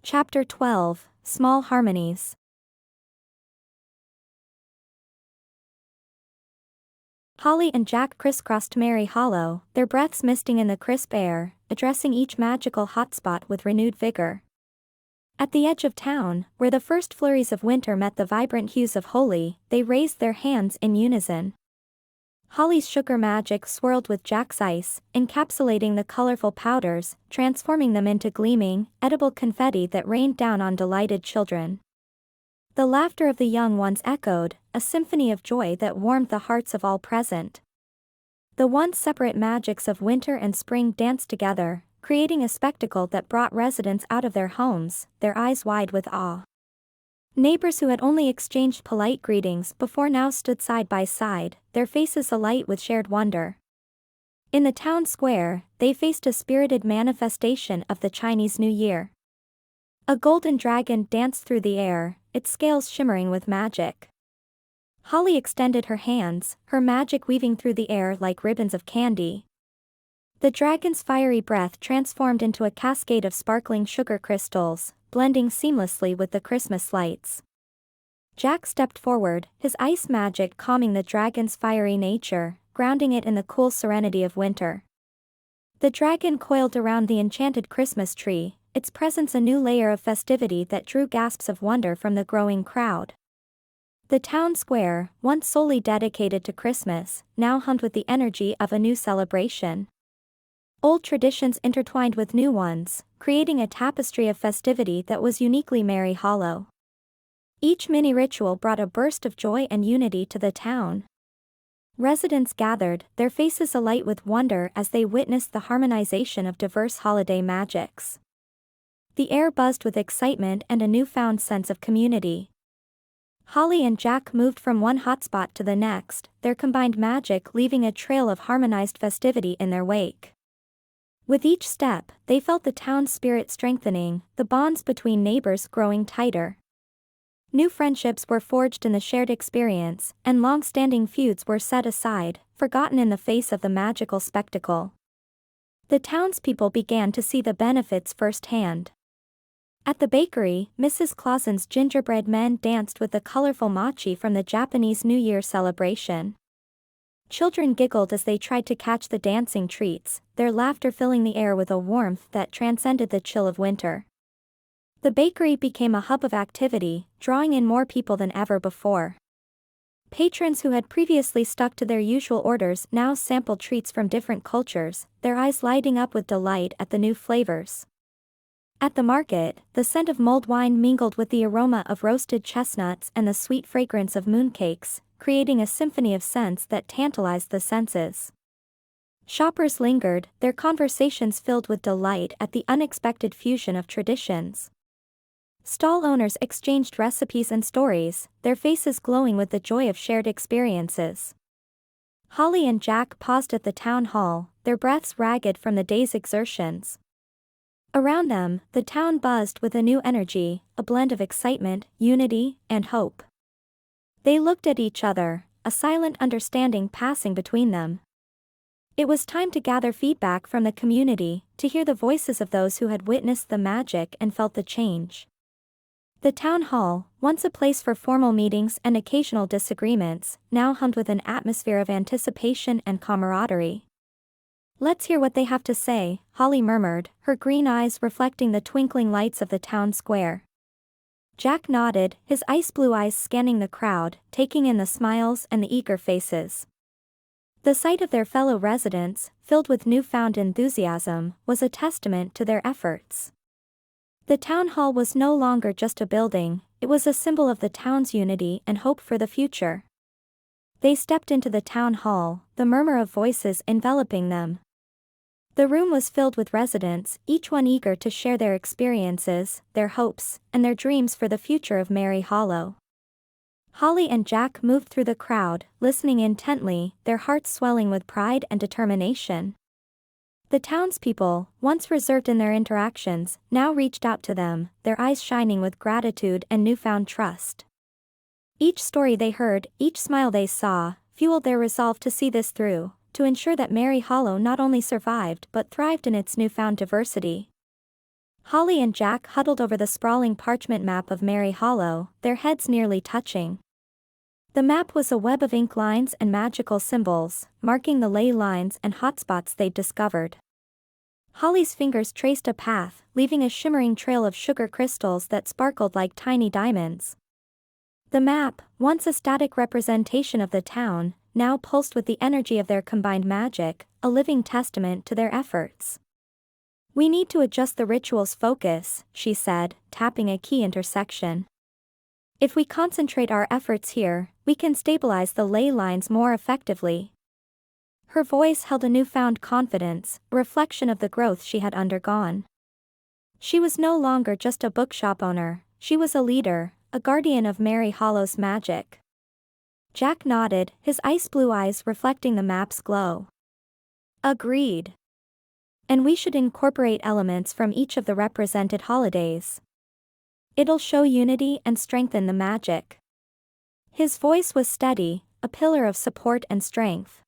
Chapter 12, Small Harmonies. Holi and Jack crisscrossed Merry Hollow, their breaths misting in the crisp air, addressing each magical hotspot with renewed vigor. At the edge of town, where the first flurries of winter met the vibrant hues of Holi, they raised their hands in unison. Holi's sugar magic swirled with Jack's ice, encapsulating the colorful powders, transforming them into gleaming, edible confetti that rained down on delighted children. The laughter of the young ones echoed, a symphony of joy that warmed the hearts of all present. The once separate magics of winter and spring danced together, creating a spectacle that brought residents out of their homes, their eyes wide with awe. Neighbors who had only exchanged polite greetings before now stood side by side, their faces alight with shared wonder. In the town square, they faced a spirited manifestation of the Chinese New Year. A golden dragon danced through the air, its scales shimmering with magic. Holi extended her hands, her magic weaving through the air like ribbons of candy. The dragon's fiery breath transformed into a cascade of sparkling sugar crystals, blending seamlessly with the Christmas lights. Jack stepped forward, his ice magic calming the dragon's fiery nature, grounding it in the cool serenity of winter. The dragon coiled around the enchanted Christmas tree, its presence a new layer of festivity that drew gasps of wonder from the growing crowd. The town square, once solely dedicated to Christmas, now hummed with the energy of a new celebration. Old traditions intertwined with new ones, creating a tapestry of festivity that was uniquely Merry Hollow. Each mini ritual brought a burst of joy and unity to the town. Residents gathered, their faces alight with wonder as they witnessed the harmonization of diverse holiday magics. The air buzzed with excitement and a newfound sense of community. Holi and Jack moved from one hotspot to the next, their combined magic leaving a trail of harmonized festivity in their wake. With each step, they felt the town's spirit strengthening, the bonds between neighbors growing tighter. New friendships were forged in the shared experience, and long-standing feuds were set aside, forgotten in the face of the magical spectacle. The townspeople began to see the benefits firsthand. At the bakery, Mrs. Clausen's gingerbread men danced with the colorful mochi from the Japanese New Year celebration. Children giggled as they tried to catch the dancing treats, their laughter filling the air with a warmth that transcended the chill of winter. The bakery became a hub of activity, drawing in more people than ever before. Patrons who had previously stuck to their usual orders now sampled treats from different cultures, their eyes lighting up with delight at the new flavors. At the market, the scent of mulled wine mingled with the aroma of roasted chestnuts and the sweet fragrance of mooncakes, creating a symphony of scents that tantalized the senses. Shoppers lingered, their conversations filled with delight at the unexpected fusion of traditions. Stall owners exchanged recipes and stories, their faces glowing with the joy of shared experiences. Holi and Jack paused at the town hall, their breaths ragged from the day's exertions. Around them, the town buzzed with a new energy, a blend of excitement, unity, and hope. They looked at each other, a silent understanding passing between them. It was time to gather feedback from the community, to hear the voices of those who had witnessed the magic and felt the change. The town hall, once a place for formal meetings and occasional disagreements, now hummed with an atmosphere of anticipation and camaraderie. "Let's hear what they have to say," Holi murmured, her green eyes reflecting the twinkling lights of the town square. Jack nodded, his ice blue eyes scanning the crowd, taking in the smiles and the eager faces. The sight of their fellow residents, filled with newfound enthusiasm, was a testament to their efforts. The town hall was no longer just a building, it was a symbol of the town's unity and hope for the future. They stepped into the town hall, the murmur of voices enveloping them. The room was filled with residents, each one eager to share their experiences, their hopes, and their dreams for the future of Merry Hollow. Holi and Jack moved through the crowd, listening intently, their hearts swelling with pride and determination. The townspeople, once reserved in their interactions, now reached out to them, their eyes shining with gratitude and newfound trust. Each story they heard, each smile they saw, fueled their resolve to see this through, to ensure that Merry Hollow not only survived but thrived in its newfound diversity. Holly and Jack huddled over the sprawling parchment map of Merry Hollow, their heads nearly touching. The map was a web of ink lines and magical symbols, marking the ley lines and hotspots they'd discovered. Holly's fingers traced a path, leaving a shimmering trail of sugar crystals that sparkled like tiny diamonds. The map, once a static representation of the town, now pulsed with the energy of their combined magic, a living testament to their efforts. "We need to adjust the ritual's focus," she said, tapping a key intersection. "If we concentrate our efforts here, we can stabilize the ley lines more effectively." Her voice held a newfound confidence, a reflection of the growth she had undergone. She was no longer just a bookshop owner, she was a leader, a guardian of Merry Hollow's magic. Jack nodded, his ice blue eyes reflecting the map's glow. "Agreed. And we should incorporate elements from each of the represented holidays. It'll show unity and strengthen the magic." His voice was steady, a pillar of support and strength.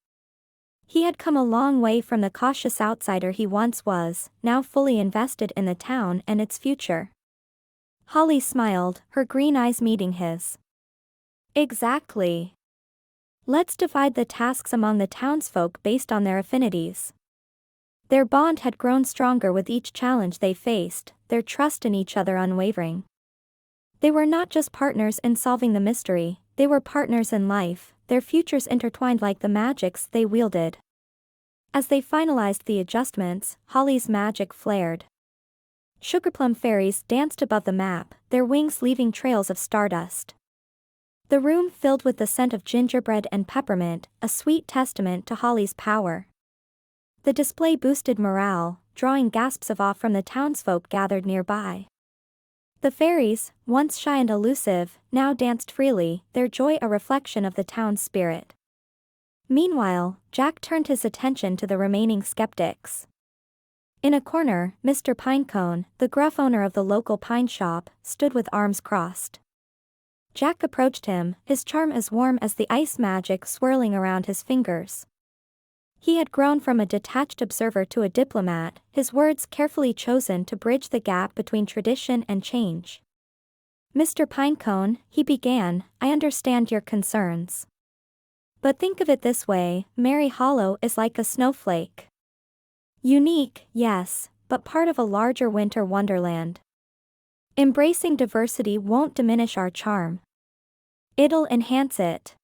He had come a long way from the cautious outsider he once was, now fully invested in the town and its future. Holly smiled, her green eyes meeting his. "Exactly. Let's divide the tasks among the townsfolk based on their affinities." Their bond had grown stronger with each challenge they faced, their trust in each other unwavering. They were not just partners in solving the mystery, they were partners in life, their futures intertwined like the magics they wielded. As they finalized the adjustments, Holly's magic flared. Sugarplum fairies danced above the map, their wings leaving trails of stardust. The room filled with the scent of gingerbread and peppermint, a sweet testament to Holly's power. The display boosted morale, drawing gasps of awe from the townsfolk gathered nearby. The fairies, once shy and elusive, now danced freely, their joy a reflection of the town's spirit. Meanwhile, Jack turned his attention to the remaining skeptics. In a corner, Mr. Pinecone, the gruff owner of the local pine shop, stood with arms crossed. Jack approached him, his charm as warm as the ice magic swirling around his fingers. He had grown from a detached observer to a diplomat, his words carefully chosen to bridge the gap between tradition and change. "Mr. Pinecone," he began, "I understand your concerns. But think of it this way, Merry Hollow is like a snowflake. Unique, yes, but part of a larger winter wonderland. Embracing diversity won't diminish our charm. It'll enhance it."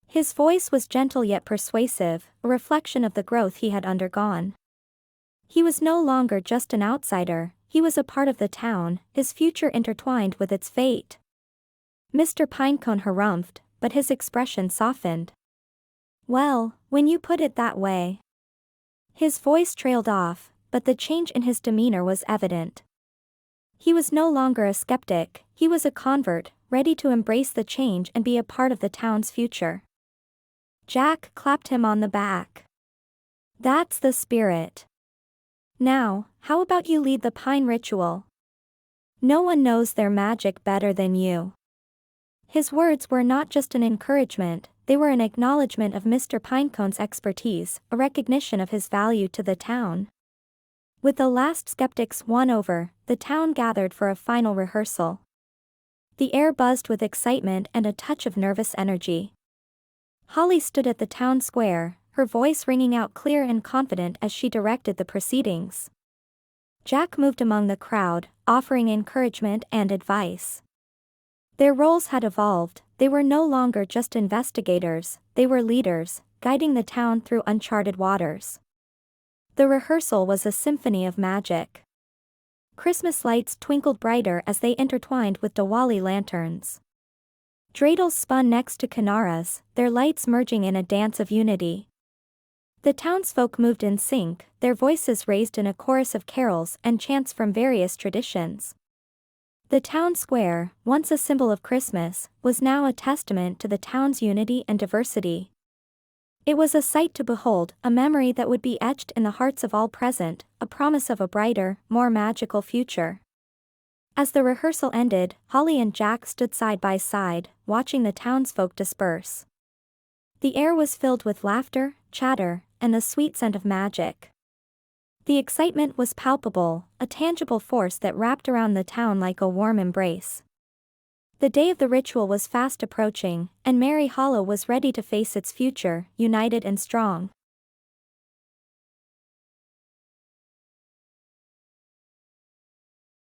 His voice was gentle yet persuasive, a reflection of the growth he had undergone. He was no longer just an outsider, he was a part of the town, his future intertwined with its fate. Mr. Pinecone harumphed, but his expression softened. "Well, when you put it that way." His voice trailed off, but the change in his demeanor was evident. He was no longer a skeptic, he was a convert, ready to embrace the change and be a part of the town's future. Jack clapped him on the back. "That's the spirit. Now, how about you lead the pine ritual? No one knows their magic better than you." His words were not just an encouragement, they were an acknowledgement of Mr. Pinecone's expertise, a recognition of his value to the town. With the last skeptics won over, the town gathered for a final rehearsal. The air buzzed with excitement and a touch of nervous energy. Holly stood at the town square, her voice ringing out clear and confident as she directed the proceedings. Jack moved among the crowd, offering encouragement and advice. Their roles had evolved, they were no longer just investigators, they were leaders, guiding the town through uncharted waters. The rehearsal was a symphony of magic. Christmas lights twinkled brighter as they intertwined with Diwali lanterns. Dreidels spun next to Kinaras, their lights merging in a dance of unity. The townsfolk moved in sync, their voices raised in a chorus of carols and chants from various traditions. The town square, once a symbol of Christmas, was now a testament to the town's unity and diversity. It was a sight to behold, a memory that would be etched in the hearts of all present, a promise of a brighter, more magical future. As the rehearsal ended, Holly and Jack stood side by side, watching the townsfolk disperse. The air was filled with laughter, chatter, and the sweet scent of magic. The excitement was palpable, a tangible force that wrapped around the town like a warm embrace. The day of the ritual was fast approaching, and Mary Hollow was ready to face its future, united and strong.